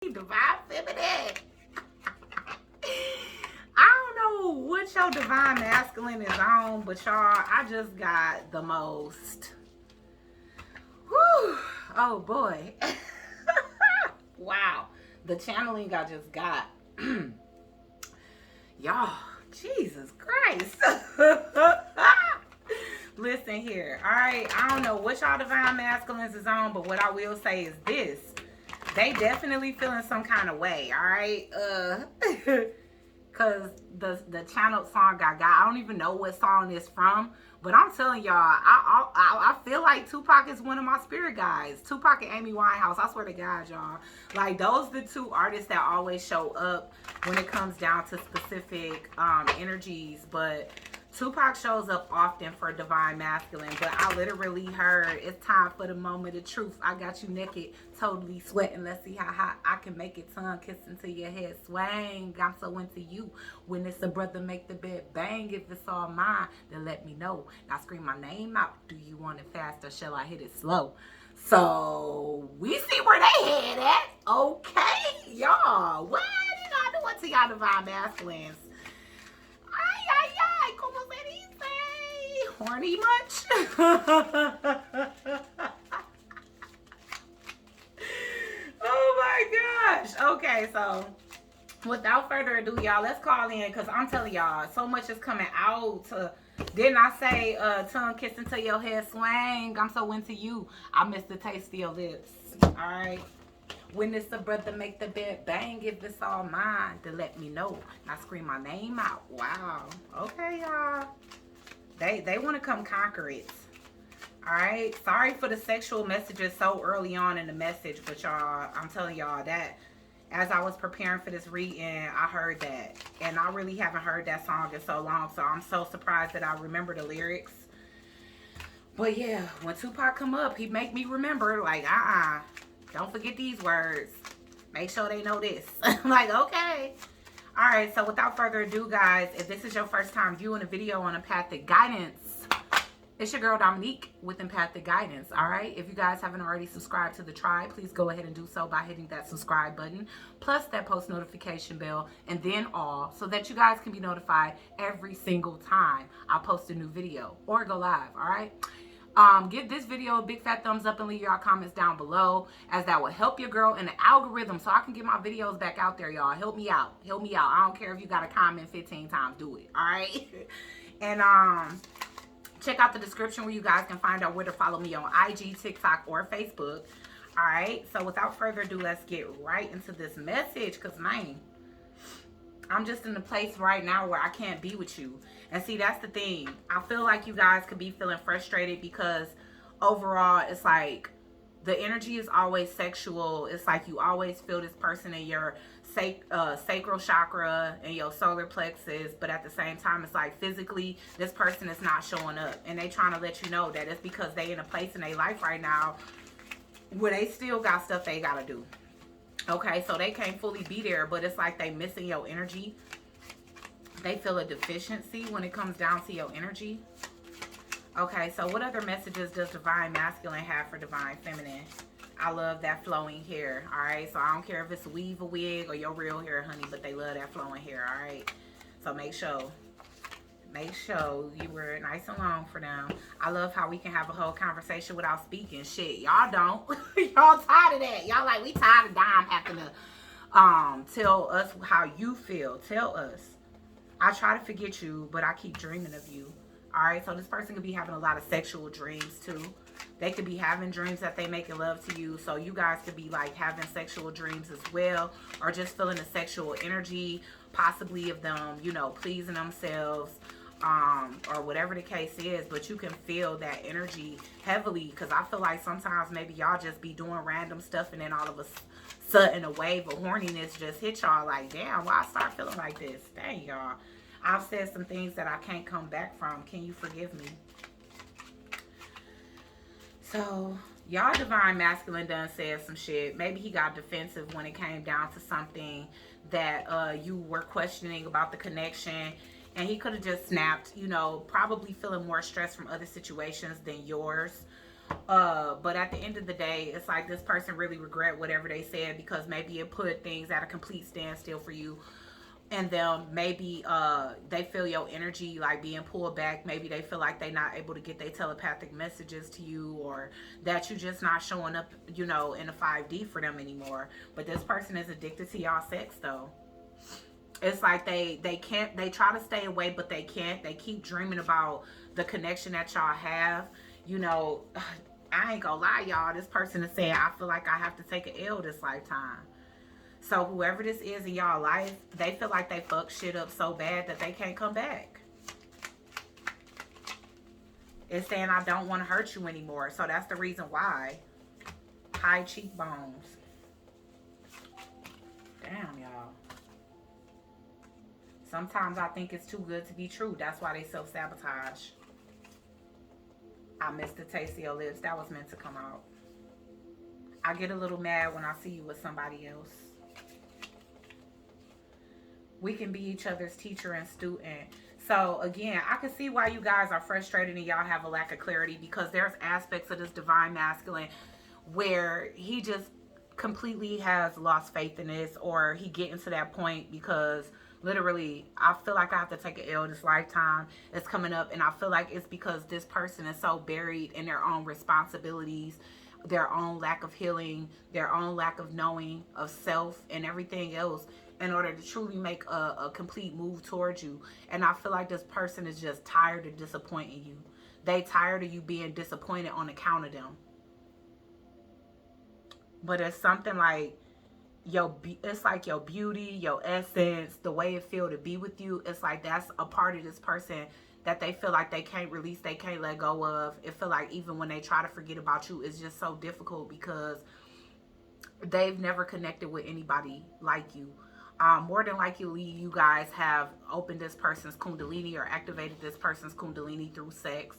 Divine Feminine. I don't know what your divine masculine is on, but y'all, I just got the most. Whew. Oh boy. Wow. The channeling I just got. Y'all, Jesus Christ. Listen here. All right. I don't know what y'all divine masculines is on, but what I will say is this. They definitely feeling some kind of way, all right? Cause the channeled song I got, I don't even know what song it's from, but I'm telling y'all, I feel like Tupac is one of my spirit guides. Tupac and Amy Winehouse, I swear to God, y'all. Like, those are the two artists that always show up when it comes down to specific energies, but Tupac shows up often for divine masculine, but I literally heard it's time for the moment of truth. I got you naked, totally sweating. Let's see how hot I can make it. Tongue kissing to your head swang. I'm so into you. When it's a brother, make the bed bang. If it's all mine, then let me know. Now scream my name out. Do you want it fast or shall I hit it slow? So we see where they head at. Okay, y'all. What did I do it to y'all divine masculines? Ay, como se dice? Horny much? Oh my gosh. Okay, so without further ado, y'all, let's call in, because I'm telling y'all, so much is coming out. Didn't I say tongue kissing to your head swang? I'm so into you. I miss the taste of your lips. All right. When it's a brother, make the bed bang. If it's all mine, then let me know. Now scream my name out. Wow. Okay, y'all. They want to come conquer it. All right. Sorry for the sexual messages so early on in the message, but y'all, I'm telling y'all that as I was preparing for this reading, I heard that. And I really haven't heard that song in so long, so I'm so surprised that I remember the lyrics. But yeah, when Tupac come up, he make me remember, like, don't forget these words. Make sure they know this. Like, okay. All right, so without further ado, guys, if this is your first time viewing a video on Empathic Guidance, it's your girl Dominique with Empathic Guidance, all right? If you guys haven't already subscribed to the tribe, please go ahead and do so by hitting that subscribe button, plus that post notification bell, and then all, so that you guys can be notified every single time I post a new video or go live, all right? Give this video a big fat thumbs up and leave your comments down below, as that will help your girl in the algorithm so I can get my videos back out there, y'all. Help me out. Help me out. I don't care if you got to comment 15 times. Do it. All right? And check out the description where you guys can find out where to follow me on IG, TikTok, or Facebook. All right? So without further ado, let's get right into this message, because, man, I'm just in a place right now where I can't be with you. And see, that's the thing. I feel like you guys could be feeling frustrated because overall, it's like the energy is always sexual. It's like you always feel this person in your sacral chakra and your solar plexus. But at the same time, it's like physically, this person is not showing up. And they trying to let you know that it's because they in a place in their life right now where they still got stuff they got to do. Okay, so they can't fully be there, but it's like they missing your energy. They feel a deficiency when it comes down to your energy. Okay, so what other messages does Divine Masculine have for Divine Feminine? I love that flowing hair, all right? So I don't care if it's a weave, a wig, or your real hair, honey, but they love that flowing hair, all right? So make sure you wear it nice and long for them. I love how we can have a whole conversation without speaking. Shit, y'all don't. Y'all tired of that. Y'all like, we tired of Dime having to tell us how you feel. Tell us. I try to forget you, but I keep dreaming of you. All right, so this person could be having a lot of sexual dreams too. They could be having dreams that they making love to you. So you guys could be like having sexual dreams as well, or just feeling the sexual energy, possibly of them, you know, pleasing themselves, or whatever the case is. But you can feel that energy heavily, because I feel like sometimes maybe y'all just be doing random stuff and then all of a sudden a wave of horniness just hit y'all, like, damn, why I start feeling like this? Dang, y'all. I've said some things that I can't come back from. Can you forgive me? So, y'all Divine Masculine done said some shit. Maybe he got defensive when it came down to something that you were questioning about the connection. And he could have just snapped, you know, probably feeling more stress from other situations than yours. But at the end of the day, it's like this person really regret whatever they said, because maybe it put things at a complete standstill for you. And then maybe they feel your energy like being pulled back. Maybe they feel like they're not able to get their telepathic messages to you, or that you just not showing up, you know, in the 5D for them anymore. But this person is addicted to y'all sex though. It's like they can't, they try to stay away but they can't. They keep dreaming about the connection that y'all have, you know. I ain't gonna lie, y'all, this person is saying, I feel like I have to take an L this lifetime. So whoever this is in y'all life, they feel like they fucked shit up so bad that they can't come back. It's saying, I don't want to hurt you anymore. So that's the reason why. High cheekbones. Damn, y'all. Sometimes I think it's too good to be true. That's why they self-sabotage. I miss the taste of your lips. That was meant to come out. I get a little mad when I see you with somebody else. We can be each other's teacher and student. So again, I can see why you guys are frustrated and y'all have a lack of clarity, because there's aspects of this divine masculine where he just completely has lost faith in this, or he getting to that point because literally I feel like I have to take an L this lifetime. It's coming up, and I feel like it's because this person is so buried in their own responsibilities, their own lack of healing, their own lack of knowing of self and everything else, in order to truly make a complete move towards you. And I feel like this person is just tired of disappointing you. They tired of you being disappointed on account of them. But it's something like it's like your beauty, your essence, the way it feel to be with you. It's like that's a part of this person that they feel like they can't release, they can't let go of. It feel like even when they try to forget about you, it's just so difficult because they've never connected with anybody like you. More than likely, you guys have opened this person's kundalini or activated this person's kundalini through sex.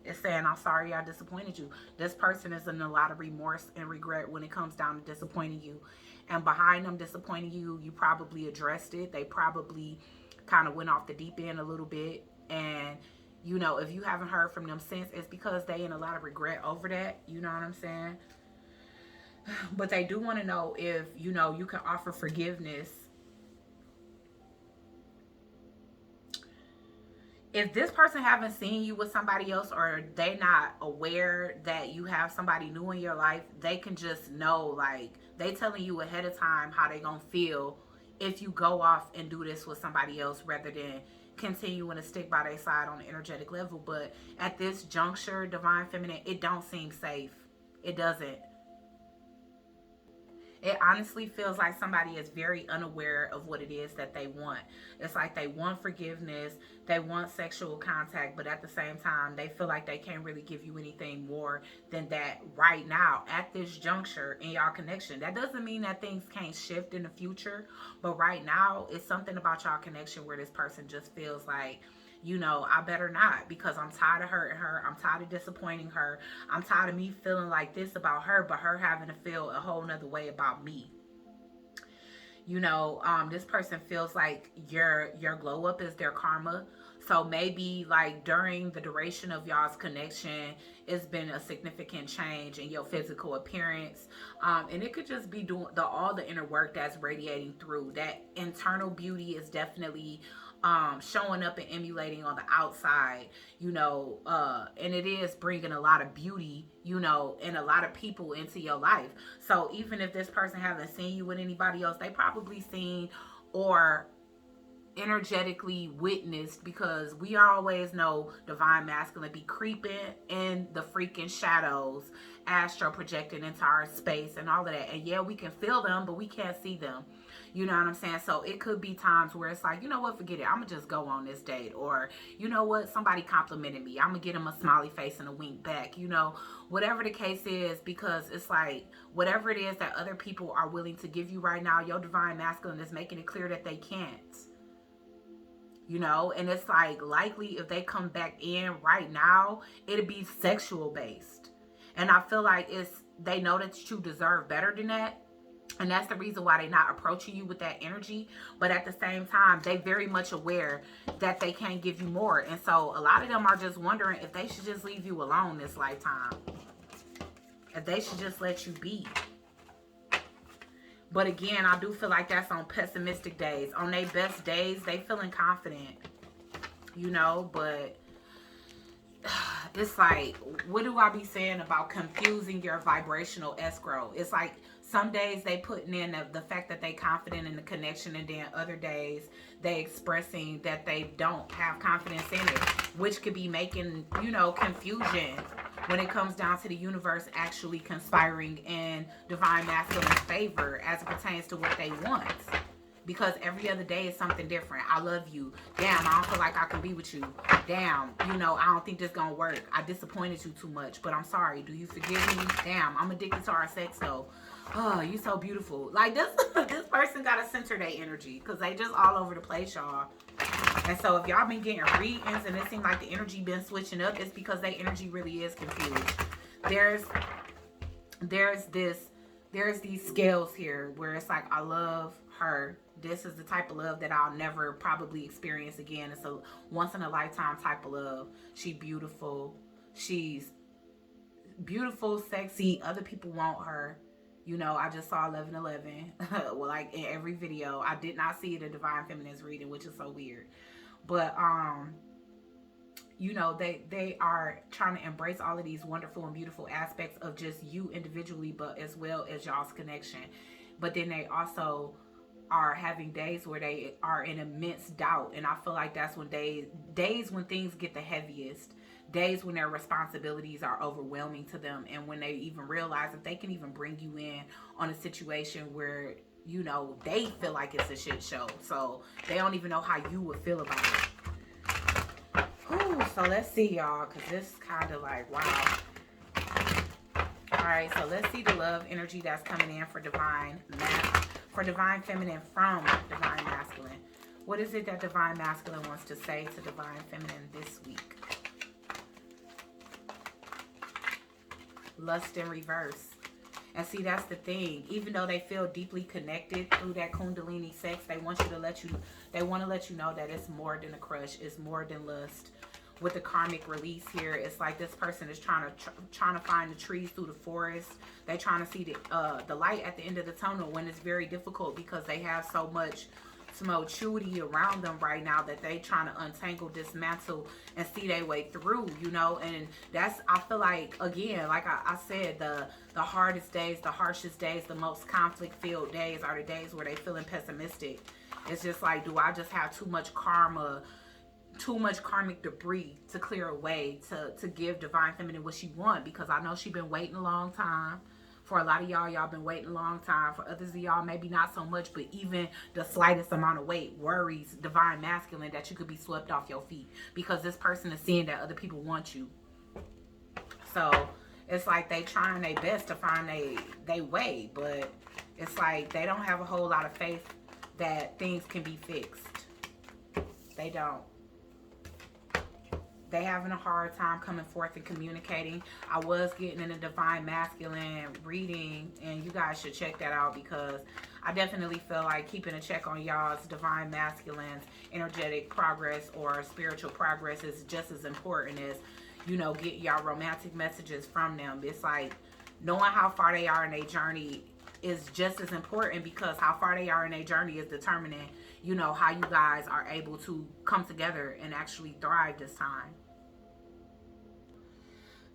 It's saying, I'm sorry I disappointed you. This person is in a lot of remorse and regret when it comes down to disappointing you. And behind them disappointing you, you probably addressed it. They probably kind of went off the deep end a little bit. And, you know, if you haven't heard from them since, it's because they in a lot of regret over that. You know what I'm saying? But they do want to know if, you know, you can offer forgiveness. If this person haven't seen you with somebody else, or they not aware that you have somebody new in your life, they can just know, like, they telling you ahead of time how they gonna feel if you go off and do this with somebody else rather than continuing to stick by their side on the energetic level. But at this juncture, Divine Feminine, it don't seem safe. It doesn't. It honestly feels like somebody is very unaware of what it is that they want. It's like they want forgiveness, they want sexual contact, but at the same time, they feel like they can't really give you anything more than that right now at this juncture in y'all connection. That doesn't mean that things can't shift in the future, but right now, it's something about y'all connection where this person just feels like, you know, I better not, because I'm tired of hurting her. I'm tired of disappointing her. I'm tired of me feeling like this about her, but her having to feel a whole nother way about me. You know, this person feels like your glow up is their karma. So maybe like during the duration of y'all's connection, it's been a significant change in your physical appearance. And it could just be doing all the inner work that's radiating through. That internal beauty is definitely showing up and emulating on the outside, you know, and it is bringing a lot of beauty, you know, and a lot of people into your life. So even if this person hasn't seen you with anybody else, they probably seen or energetically witnessed, because we always know divine masculine be creeping in the freaking shadows, astral projecting into our space and all of that. And yeah, we can feel them, but we can't see them. You know what I'm saying? So it could be times where it's like, you know what, forget it, I'm gonna just go on this date. Or, you know what, somebody complimented me, I'm gonna get them a smiley face and a wink back, you know, whatever the case is. Because it's like, whatever it is that other people are willing to give you right now, your divine masculine is making it clear that they can't. You know, and it's like likely if they come back in right now, it'll be sexual based. And I feel like they know that you deserve better than that. And that's the reason why they're not approaching you with that energy. But at the same time, they very much aware that they can't give you more. And so a lot of them are just wondering if they should just leave you alone this lifetime. They should just let you be. But again, I do feel like that's on pessimistic days. On their best days, they feeling confident, you know, but it's like, what do I be saying about confusing your vibrational escrow? It's like some days they putting in the fact that they confident in the connection, and then other days they expressing that they don't have confidence in it, which could be making, you know, confusion when it comes down to the universe actually conspiring in divine masculine's favor as it pertains to what they want. Because every other day is something different. I love you. Damn, I don't feel like I can be with you. Damn, you know, I don't think this gonna work. I disappointed you too much, but I'm sorry. Do you forgive me? Damn, I'm addicted to our sex though. Oh, you so beautiful. Like this person gotta center their energy, because they just all over the place, y'all. And so if y'all been getting readings and it seems like the energy been switching up, it's because their energy really is confused. There's these scales here where it's like, I love her. This is the type of love that I'll never probably experience again. It's a once in a lifetime type of love. She's beautiful, sexy. Other people want her. You know, I just saw 1111. Well, like in every video. I did not see the Divine Feminine's reading, which is so weird. But you know, they are trying to embrace all of these wonderful and beautiful aspects of just you individually, but as well as y'all's connection. But then they also are having days where they are in immense doubt, and I feel like that's when days when things get the heaviest, days when their responsibilities are overwhelming to them, and when they even realize that they can even bring you in on a situation where, you know, they feel like it's a shit show, so they don't even know how you would feel about it. Whew, so let's see, y'all, because this kind of like, wow. All right, so let's see the love energy that's coming in for Divine Feminine from Divine Masculine. What is it that Divine Masculine wants to say to Divine Feminine this week? Lust in reverse. And see, that's the thing. Even though they feel deeply connected through that Kundalini sex, they want to let you know that it's more than a crush. It's more than lust. With the karmic release here, it's like this person is trying to find the trees through the forest. They're trying to see the light at the end of the tunnel, when it's very difficult because they have so much tumultuity around them right now that they trying to untangle, dismantle, and see their way through, you know. And that's, I feel like, again, like I said, the hardest days, the harshest days, the most conflict-filled days are the days where they feeling pessimistic. It's just like, do I just have too much karma, too much karmic debris to clear away to give Divine Feminine what she want? Because I know she's been waiting a long time. For a lot of y'all been waiting a long time. For others of y'all, maybe not so much, but even the slightest amount of weight worries Divine Masculine that you could be swept off your feet, because this person is seeing that other people want you. So it's like they trying their best to find they way, but it's like they don't have a whole lot of faith that things can be fixed. They don't. They having a hard time coming forth and communicating. I was getting in a Divine Masculine reading, and you guys should check that out, because I definitely feel like keeping a check on y'all's Divine Masculine's energetic progress or spiritual progress is just as important as, you know, get y'all romantic messages from them. It's like knowing how far they are in their journey is just as important, because how far they are in their journey is determining, you know, how you guys are able to come together and actually thrive this time.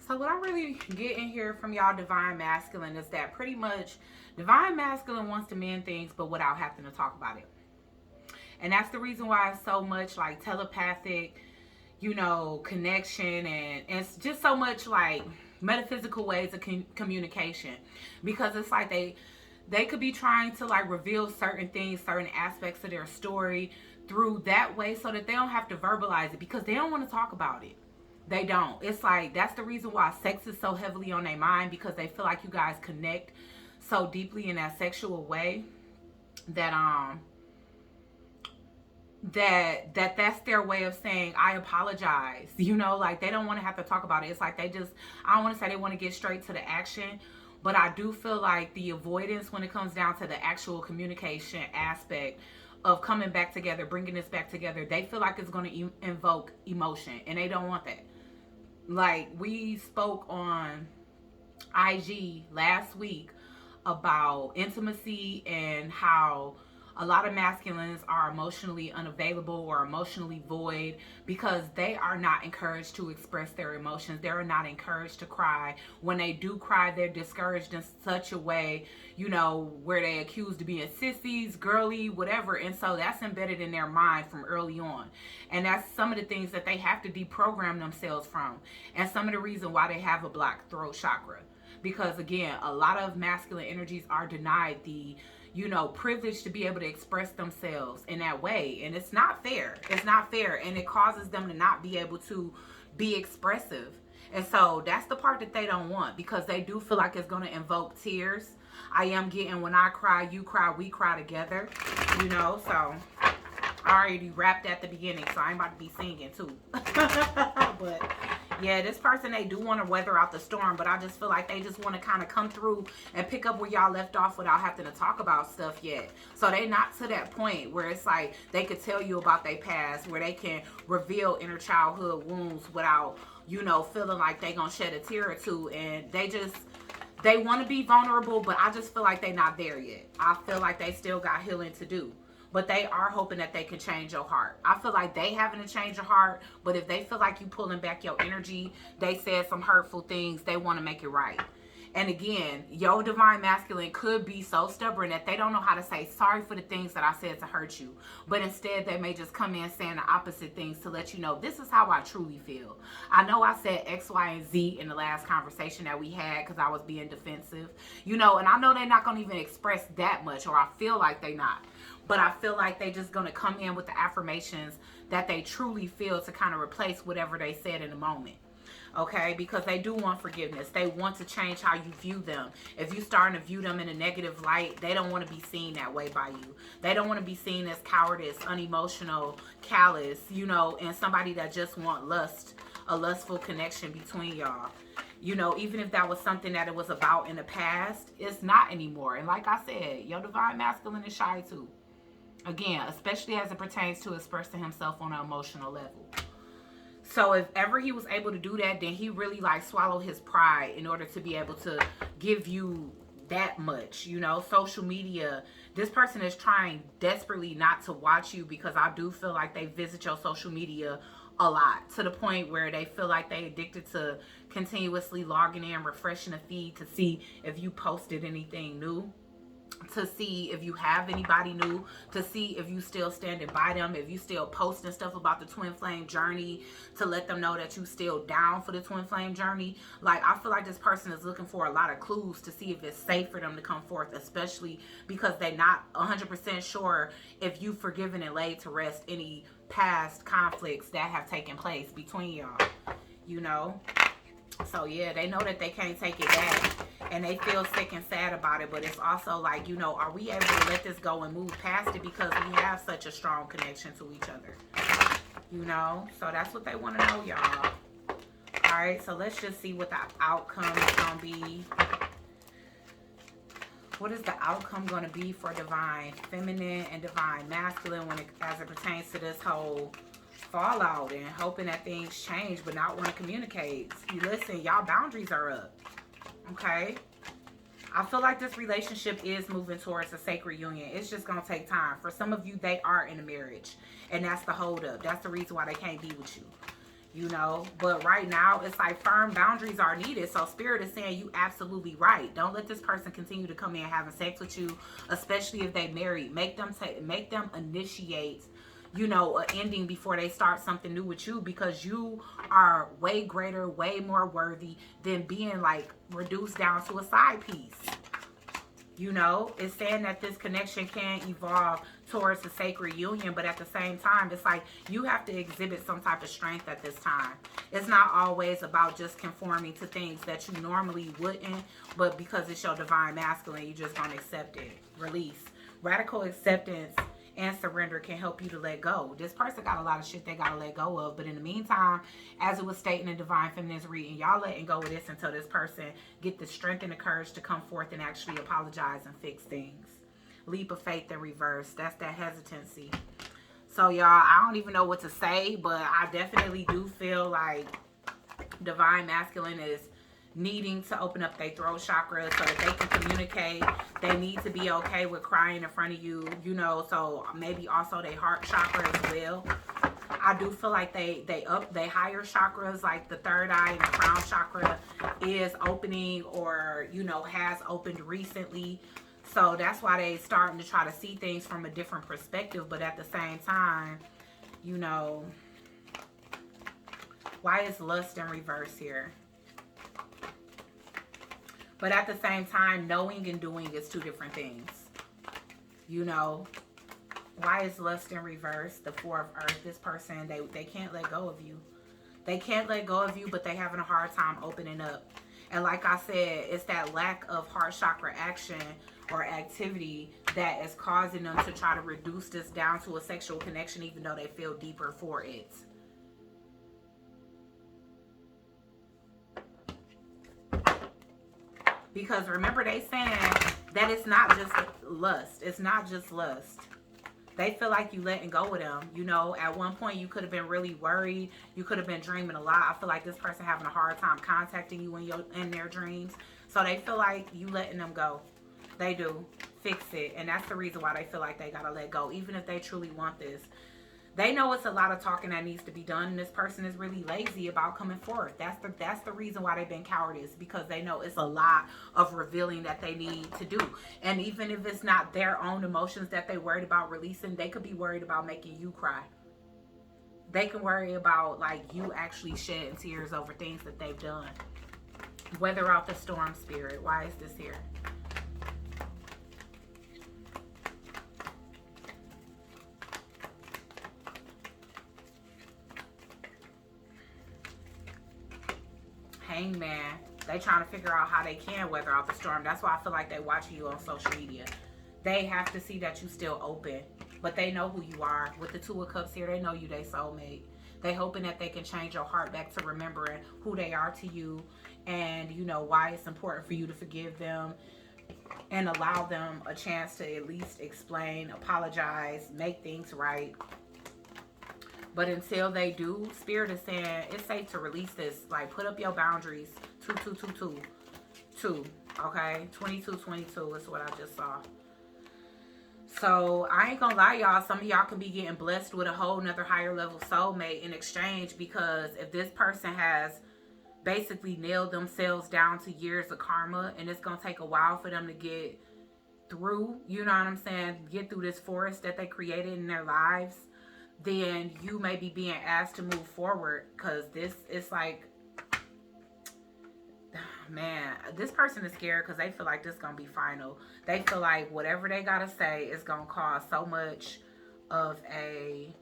So what I really get in here from y'all Divine Masculine is that pretty much Divine Masculine wants to mend things, but without having to talk about it. And that's the reason why it's so much like telepathic, you know, connection, and it's just so much like metaphysical ways of communication, because it's like they could be trying to like reveal certain things, certain aspects of their story through that way, so that they don't have to verbalize it, because they don't want to talk about it. They don't. It's like that's the reason why sex is so heavily on their mind, because they feel like you guys connect so deeply in that sexual way that that's their way of saying, I apologize, you know. Like they don't want to have to talk about it. It's like they just, I don't want to say they want to get straight to the action, but I do feel like the avoidance when it comes down to the actual communication aspect of coming back together, bringing this back together, they feel like it's going to invoke emotion, and they don't want that. Like we spoke on IG last week about intimacy and how a lot of masculines are emotionally unavailable or emotionally void because they are not encouraged to express their emotions. They're not encouraged to cry. When they do cry, they're discouraged in such a way, you know, where they accused of being sissies, girly, whatever. And so that's embedded in their mind from early on. And that's some of the things that they have to deprogram themselves from. And some of the reason why they have a blocked throat chakra. Because again, a lot of masculine energies are denied the, you know, privilege to be able to express themselves in that way. And it's not fair. It's not fair. And it causes them to not be able to be expressive. And so that's the part that they don't want, because they do feel like it's going to invoke tears. I am getting, when I cry, you cry, we cry together, you know. So I already rapped at the beginning, so I'm about to be singing too. But yeah, this person, they do want to weather out the storm, but I just feel like they just want to kind of come through and pick up where y'all left off without having to talk about stuff yet. So they not to that point where it's like they could tell you about their past, where they can reveal inner childhood wounds without, you know, feeling like they gonna shed a tear or two. And they want to be vulnerable, but I just feel like they not there yet. I feel like they still got healing to do. But they are hoping that they can change your heart. I feel like they having to change your heart, but if they feel like you pulling back your energy, they said some hurtful things, they want to make it right. And again, your divine masculine could be so stubborn that they don't know how to say sorry for the things that I said to hurt you. But instead, they may just come in saying the opposite things to let you know, this is how I truly feel. I know I said X, Y, and Z in the last conversation that we had because I was being defensive. You know, and I know they're not going to even express that much, or I feel like they're not. But I feel like they just going to come in with the affirmations that they truly feel to kind of replace whatever they said in the moment. Okay, because they do want forgiveness. They want to change how you view them. If you starting to view them in a negative light, they don't want to be seen that way by you. They don't want to be seen as cowardice, unemotional, callous, you know, and somebody that just want lust, a lustful connection between y'all. You know, even if that was something that it was about in the past, it's not anymore. And like I said, your divine masculine is shy too. Again, especially as it pertains to expressing himself on an emotional level. So if ever he was able to do that, then he really like swallowed his pride in order to be able to give you that much. You know, social media, this person is trying desperately not to watch you, because I do feel like they visit your social media a lot, to the point where they feel like they addicted to continuously logging in, refreshing the feed to see if you posted anything new, to see if you have anybody new, to see if you still standing by them, if you still posting stuff about the twin flame journey, to let them know that you still down for the twin flame journey. Like, I feel like this person is looking for a lot of clues to see if it's safe for them to come forth, especially because they're not 100% sure if you've forgiven and laid to rest any past conflicts that have taken place between y'all, you know. So yeah, they know that they can't take it back, and they feel sick and sad about it. But it's also like, you know, are we able to let this go and move past it, because we have such a strong connection to each other, you know? So that's what they want to know, y'all. All right, so let's just see what the outcome is going to be. What is the outcome going to be for divine feminine and divine masculine as it pertains to this whole fallout, and hoping that things change but not want to communicate? You listen, y'all boundaries are up. Okay, I feel like this relationship is moving towards a sacred union. It's just gonna take time. For some of you, they are in a marriage, and that's the hold up. That's the reason why they can't be with you, you know. But right now, it's like firm boundaries are needed. So spirit is saying you absolutely right. Don't let this person continue to come in having sex with you, especially if they married. Make them initiate, you know, an ending before they start something new with you, because you are way greater, way more worthy than being like reduced down to a side piece. You know, it's saying that this connection can evolve towards a sacred union, but at the same time, it's like you have to exhibit some type of strength at this time. It's not always about just conforming to things that you normally wouldn't, but because it's your divine masculine, you just gonna accept it. Release. Radical acceptance and surrender can help you to let go. This person got a lot of shit they gotta let go of, but in the meantime, as it was stating in Divine Feminine's reading, y'all letting go of this until this person get the strength and the courage to come forth and actually apologize and fix things. Leap of faith in reverse. That's that hesitancy. So y'all, I don't even know what to say, but I definitely do feel like divine masculine is needing to open up their throat chakra so that they can communicate. They need to be okay with crying in front of you, you know, so maybe also their heart chakra as well. I do feel like they higher chakras, like the third eye and the crown chakra is opening, or, you know, has opened recently. So that's why they starting to try to see things from a different perspective. But at the same time, you know, why is lust in reverse here? But at the same time, knowing and doing is two different things. You know, why is lust in reverse? The Four of Earth, this person, they can't let go of you. They can't let go of you, but they having a hard time opening up. And like I said, it's that lack of heart chakra action or activity that is causing them to try to reduce this down to a sexual connection, even though they feel deeper for it. Because remember, they saying that it's not just lust. It's not just lust. They feel like you letting go of them. You know, at one point you could have been really worried. You could have been dreaming a lot. I feel like this person having a hard time contacting you in their dreams. So they feel like you letting them go. They do. Fix it. And that's the reason why they feel like they got to let go. Even if they truly want this. They know it's a lot of talking that needs to be done, and this person is really lazy about coming forth. That's the reason why they've been cowardice, because they know it's a lot of revealing that they need to do. And even if it's not their own emotions that they worried about releasing, they could be worried about making you cry. They can worry about, like, you actually shedding tears over things that they've done. Weather out the storm, Spirit. Why is this here? Hangman. They trying to figure out how they can weather out the storm. That's why I feel like they watching you on social media. They have to see that you still open, but they know who you are. With the Two of Cups here, they know you, they soulmate. They hoping that they can change your heart back to remembering who they are to you, and you know why it's important for you to forgive them and allow them a chance to at least explain, apologize, make things right. But until they do, Spirit is saying it's safe to release this. Like, put up your boundaries. 2. Okay? 22 is what I just saw. So, I ain't gonna lie, y'all. Some of y'all can be getting blessed with a whole nother higher level soulmate in exchange. Because if this person has basically nailed themselves down to years of karma, and it's gonna take a while for them to get through, you know what I'm saying? Get through this forest that they created in their lives. Then you may be being asked to move forward, because this is like, man, this person is scared because they feel like this is going to be final. They feel like whatever they got to say is going to cause so much of a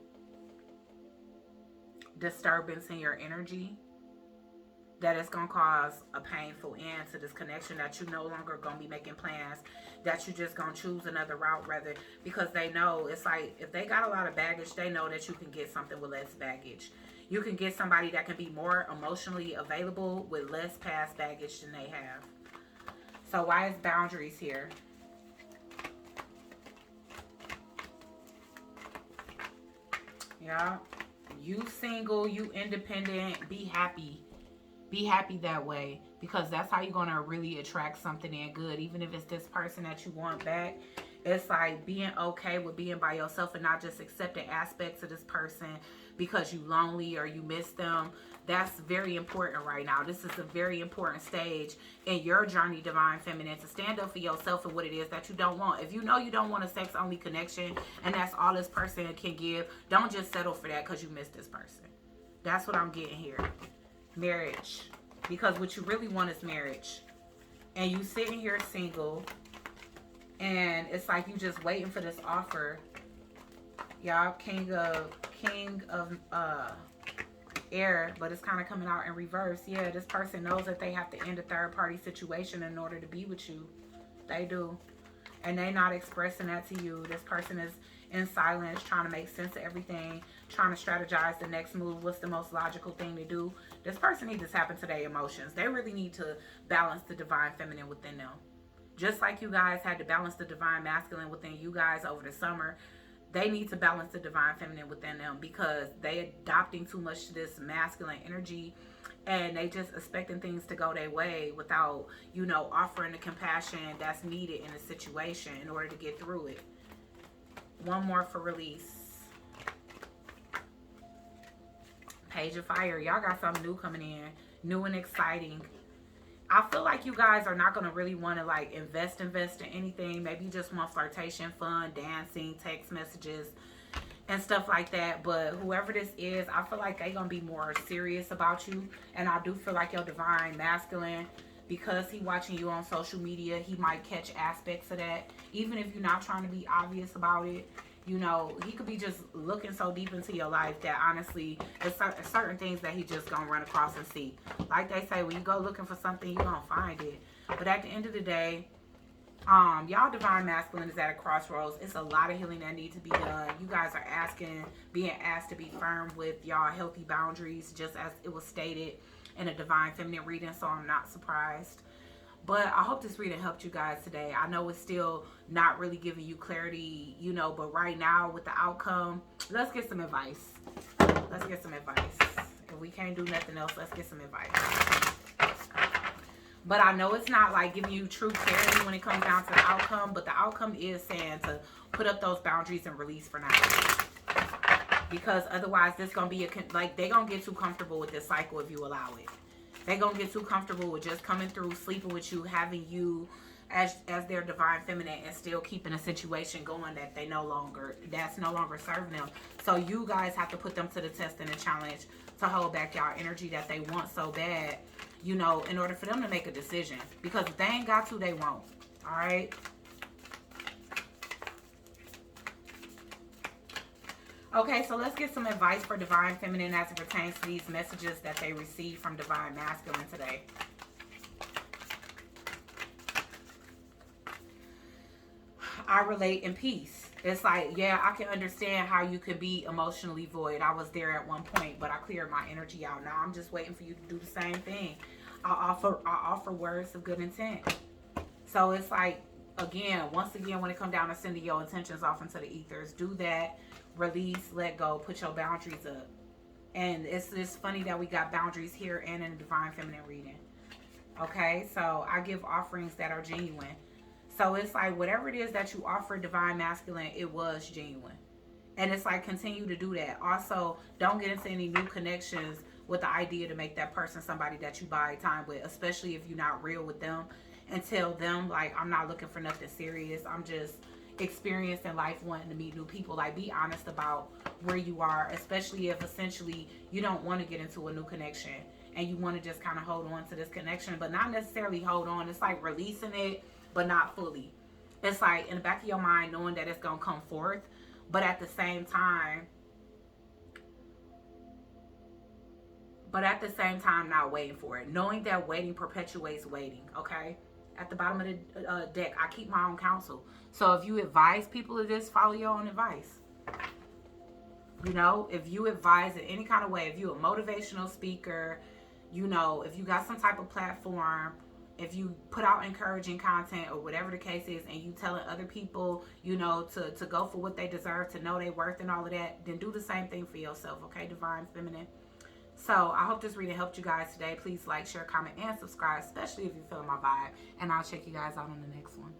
disturbance in your energy that it's going to cause a painful end to this connection, that you no longer going to be making plans, that you just going to choose another route rather, because they know it's like, if they got a lot of baggage, they know that you can get something with less baggage. You can get somebody that can be more emotionally available with less past baggage than they have. So why is boundaries here? Yeah. You single, you independent, be happy. Be happy that way, because that's how you're going to really attract something in good. Even if it's this person that you want back, it's like being okay with being by yourself and not just accepting aspects of this person because you lonely or you miss them. That's very important right now. This is a very important stage in your journey, Divine Feminine, to stand up for yourself and what it is that you don't want. If you know you don't want a sex-only connection and that's all this person can give, don't just settle for that because you miss this person. That's what I'm getting here. Marriage, because what you really want is marriage, and you sitting here single, and it's like you just waiting for this offer. Y'all, king of air, but it's kind of coming out in reverse. Yeah, this person knows that they have to end a third party situation in order to be with you. They do, and they not expressing that to you. This person is in silence, trying to make sense of everything, trying to strategize the next move. What's the most logical thing to do? This person needs to tap into their emotions. They really need to balance the Divine Feminine within them. Just like you guys had to balance the Divine Masculine within you guys over the summer, they need to balance the Divine Feminine within them, because they adopting too much to this masculine energy, and they just expecting things to go their way without, you know, offering the compassion that's needed in a situation in order to get through it. One more for release. Page of Fire. Y'all got something new coming in, new and exciting. I feel like you guys are not going to really want to like invest in anything. Maybe you just want flirtation, fun, dancing, text messages, and stuff like that. But whoever this is, I feel like they're going to be more serious about you. And I do feel like your divine masculine, because he watching you on social media, he might catch aspects of that. Even if you're not trying to be obvious about it, you know, he could be just looking so deep into your life that honestly, there's certain things that he just gonna run across and see. Like they say, when you go looking for something, you're gonna find it. But at the end of the day, y'all divine masculine is at a crossroads. It's a lot of healing that needs to be done. You guys are being asked to be firm with y'all healthy boundaries, just as it was stated in a divine feminine reading, so I'm not surprised. But I hope this reading helped you guys today. I know it's still not really giving you clarity, you know, but right now with the outcome, let's get some advice. Let's get some advice. If we can't do nothing else, let's get some advice. But I know it's not like giving you true clarity when it comes down to the outcome, but the outcome is saying to put up those boundaries and release for now. Because otherwise, this going to be like they're going to get too comfortable with this cycle if you allow it. They're going to get too comfortable with just coming through, sleeping with you, having you as their divine feminine, and still keeping a situation going that's no longer serving them. So you guys have to put them to the test and the challenge to hold back y'all energy that they want so bad, you know, in order for them to make a decision. Because if they ain't got to, they won't. All right? Okay, so let's get some advice for Divine Feminine as it pertains to these messages that they received from Divine Masculine today. I relate in peace. It's like, yeah, I can understand how you could be emotionally void. I was there at one point, but I cleared my energy out. Now I'm just waiting for you to do the same thing. I offer words of good intent. So it's like, once again, when it comes down to sending your intentions off into the ethers, do that. Release, let go, put your boundaries up. And it's funny that we got boundaries here and in the Divine Feminine reading. Okay, so I give offerings that are genuine. So it's like whatever it is that you offer Divine Masculine, it was genuine. And it's like continue to do that. Also, don't get into any new connections with the idea to make that person somebody that you buy time with, especially if you're not real with them. And tell them, like, I'm not looking for nothing serious. I'm just experiencing life, wanting to meet new people. Like, be honest about where you are, especially if essentially you don't want to get into a new connection and you want to just kind of hold on to this connection, but not necessarily hold on. It's like releasing it, but not fully. It's like in the back of your mind knowing that it's going to come forth, but at the same time not waiting for it. Knowing that waiting perpetuates waiting, okay? At the bottom of the deck, I keep my own counsel. So if you advise people of this, follow your own advice. You know, if you advise in any kind of way, if you're a motivational speaker, you know, if you got some type of platform, if you put out encouraging content or whatever the case is, and you telling other people, you know, to go for what they deserve, to know their worth and all of that, then do the same thing for yourself, okay, Divine Feminine? So I hope this reading helped you guys today. Please like, share, comment, and subscribe, especially if you feel my vibe. And I'll check you guys out on the next one.